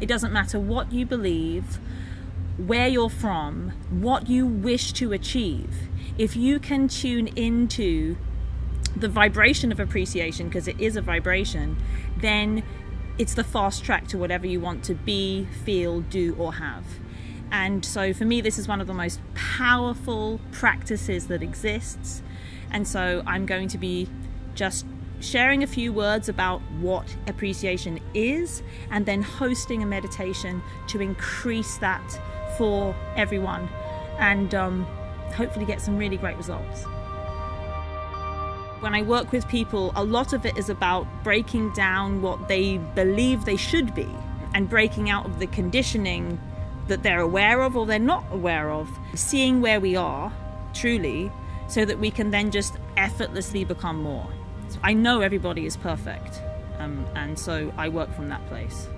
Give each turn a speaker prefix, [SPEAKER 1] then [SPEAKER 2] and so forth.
[SPEAKER 1] It doesn't matter what you believe, where you're from, what you wish to achieve. If you can tune into the vibration of appreciation, because it is a vibration, then it's the fast track to whatever you want to be, feel, do, or have. And so for me, this is one of the most powerful practices that exists. And so I'm going to be just sharing a few words about what appreciation is, and then hosting a meditation to increase that for everyone, and hopefully get some really great results. When I work with people, a lot of it is about breaking down what they believe they should be and breaking out of the conditioning that they're aware of or they're not aware of, seeing where we are truly, so that we can then just effortlessly become more. So I know everybody is perfect, and so I work from that place.